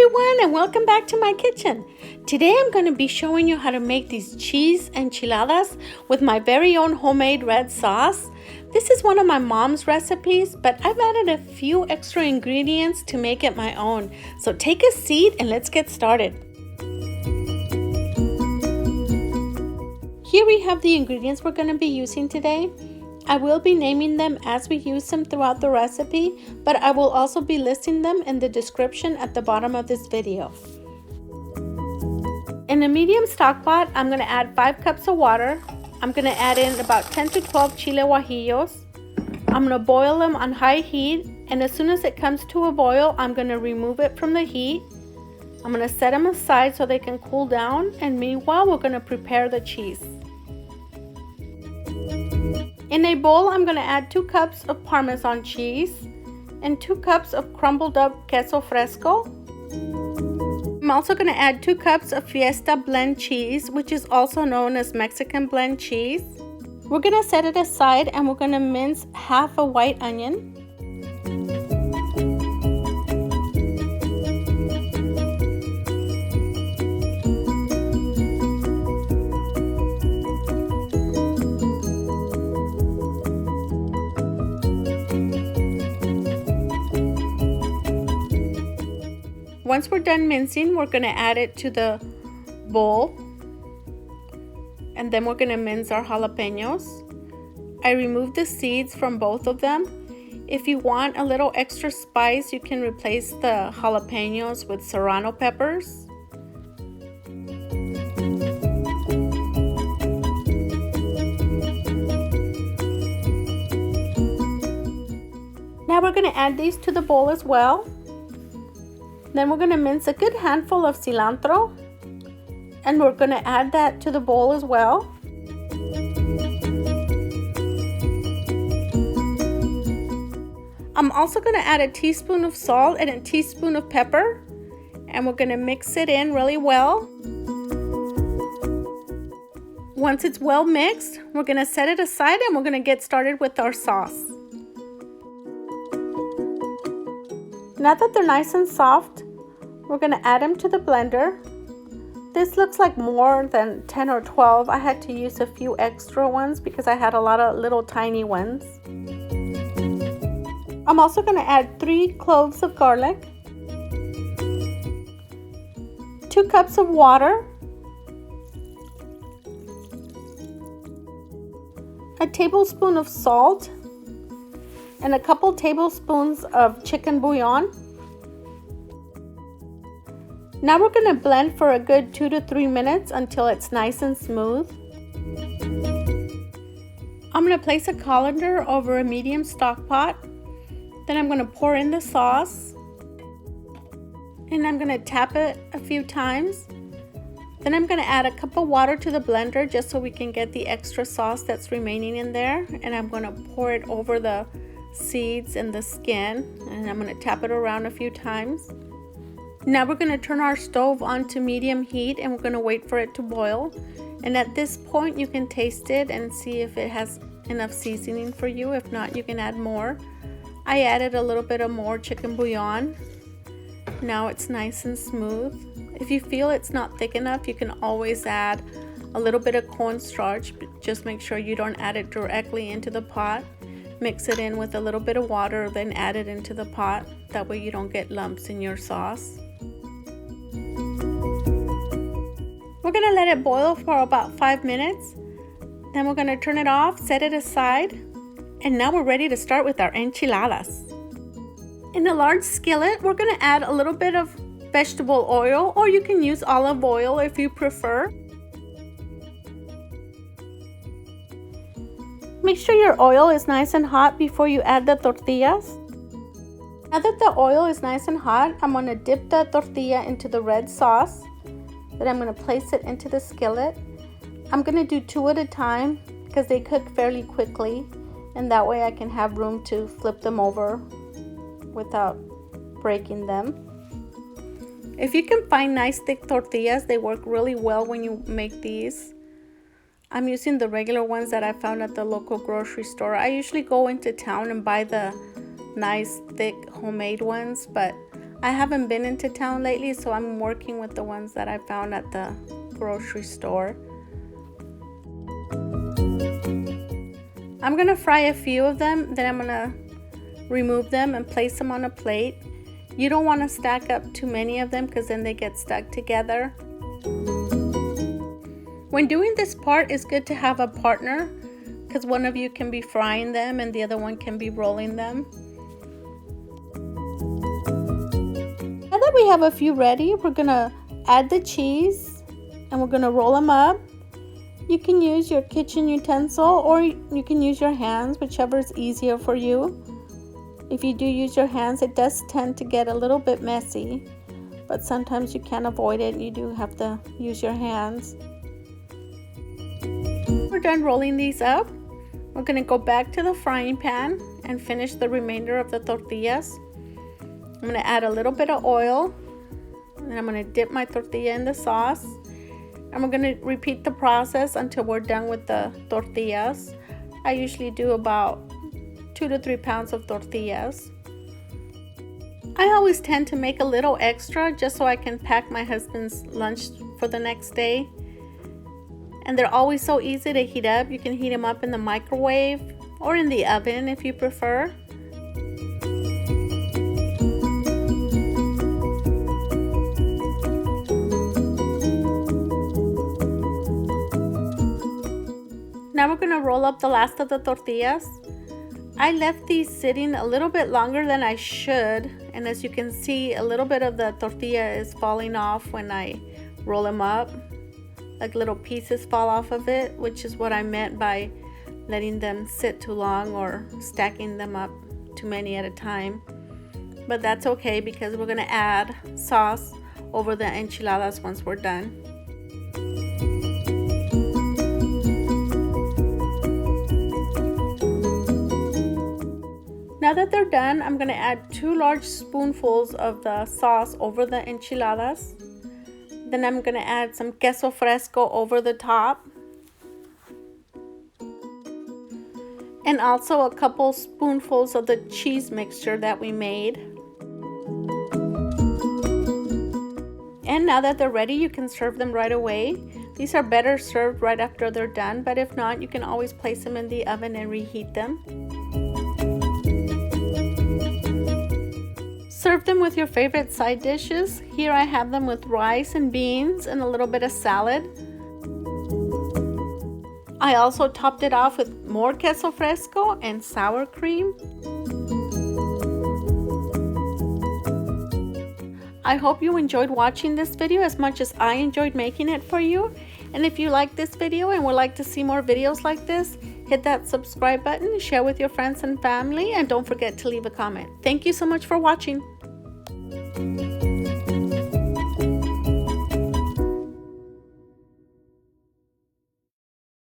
everyone, and welcome back to my kitchen. Today I'm going to be showing you how to make these cheese enchiladas with my very own homemade red sauce. This is one of my mom's recipes, but I've added a few extra ingredients to make it my own. So take a seat and let's get started. Here we have the ingredients we're going to be using today. I will be naming them as we use them throughout the recipe, but I will also be listing them in the description at the bottom of this video. In a medium stock pot, I'm going to add 5 cups of water. I'm going to add in about 10 to 12 chile guajillos. I'm going to boil them on high heat, and as soon as it comes to a boil, I'm going to remove it from the heat. I'm going to set them aside so they can cool down, and meanwhile, we're going to prepare the cheese. In a bowl, I'm going to add 2 cups of Parmesan cheese and 2 cups of crumbled up Queso Fresco. I'm also going to add 2 cups of Fiesta blend cheese, which is also known as Mexican blend cheese. We're going to set it aside and we're going to mince half a white onion. Once we're done mincing, we're going to add it to the bowl, and then we're going to mince our jalapenos. I removed the seeds from both of them. If you want a little extra spice, you can replace the jalapenos with Serrano peppers. Now we're going to add these to the bowl as well. Then we're going to mince a good handful of cilantro, and we're going to add that to the bowl as well. I'm also going to add a teaspoon of salt and a teaspoon of pepper, and we're going to mix it in really well. Once it's well mixed, we're going to set it aside and we're going to get started with our sauce. Now that they're nice and soft, we're going to add them to the blender. This looks like more than 10 or 12. I had to use a few extra ones because I had a lot of little tiny ones. I'm also going to add 3 cloves of garlic, 2 cups of water, a tablespoon of salt, and a couple tablespoons of chicken bouillon. Now we're going to blend for a good 2 to 3 minutes until it's nice and smooth. I'm going to place a colander over a medium stock pot. Then I'm going to pour in the sauce, and I'm going to tap it a few times. Then I'm going to add a cup of water to the blender just so we can get the extra sauce that's remaining in there, and I'm going to pour it over the seeds and the skin, and I'm going to tap it around a few times. Now we're going to turn our stove on to medium heat, and we're going to wait for it to boil. And at this point you can taste it and see if it has enough seasoning for you. If not, you can add more. I added a little bit of more chicken bouillon. Now it's nice and smooth. If you feel it's not thick enough, you can always add a little bit of cornstarch, but just make sure you don't add it directly into the pot. Mix it in with a little bit of water, then add it into the pot. That way you don't get lumps in your sauce. We're going to let it boil for about 5 minutes. Then we're going to turn it off, set it aside, and now we're ready to start with our enchiladas. In a large skillet, we're going to add a little bit of vegetable oil, or you can use olive oil if you prefer. Make sure your oil is nice and hot before you add the tortillas. Now that the oil is nice and hot, I'm going to dip the tortilla into the red sauce. Then I'm going to place it into the skillet. I'm going to do 2 at a time because they cook fairly quickly, and that way I can have room to flip them over without breaking them. If you can find nice thick tortillas, they work really well when you make these. I'm using the regular ones that I found at the local grocery store. I usually go into town and buy the nice thick homemade ones, but I haven't been into town lately, so I'm working with the ones that I found at the grocery store. I'm gonna fry a few of them, then I'm gonna remove them and place them on a plate. You don't want to stack up too many of them because then they get stuck together. When doing this part, it's good to have a partner because one of you can be frying them and the other one can be rolling them. Now that we have a few ready, we're gonna add the cheese and we're gonna roll them up. You can use your kitchen utensil or you can use your hands, whichever is easier for you. If you do use your hands, it does tend to get a little bit messy, but sometimes you can't avoid it and you do have to use your hands. We're done rolling these up. We're gonna go back to the frying pan and finish the remainder of the tortillas. I'm gonna add a little bit of oil and I'm gonna dip my tortilla in the sauce. And we're gonna repeat the process until we're done with the tortillas. I usually do about 2 to 3 pounds of tortillas. I always tend to make a little extra just so I can pack my husband's lunch for the next day. And they're always so easy to heat up. You can heat them up in the microwave or in the oven if you prefer. Now we're going to roll up the last of the tortillas. I left these sitting a little bit longer than I should, and as you can see, a little bit of the tortilla is falling off when I roll them up. Like little pieces fall off of it, which is what I meant by letting them sit too long or stacking them up too many at a time. But that's okay because we're going to add sauce over the enchiladas once we're done. Now that they're done, I'm going to add 2 large spoonfuls of the sauce over the enchiladas. Then I'm going to add some queso fresco over the top. And also a couple spoonfuls of the cheese mixture that we made. And now that they're ready, you can serve them right away. These are better served right after they're done, but if not, you can always place them in the oven and reheat them. Serve them with your favorite side dishes. Here I have them with rice and beans and a little bit of salad. I also topped it off with more queso fresco and sour cream. I hope you enjoyed watching this video as much as I enjoyed making it for you. And if you like this video and would like to see more videos like this, hit that subscribe button, share with your friends and family, and don't forget to leave a comment. Thank you so much for watching.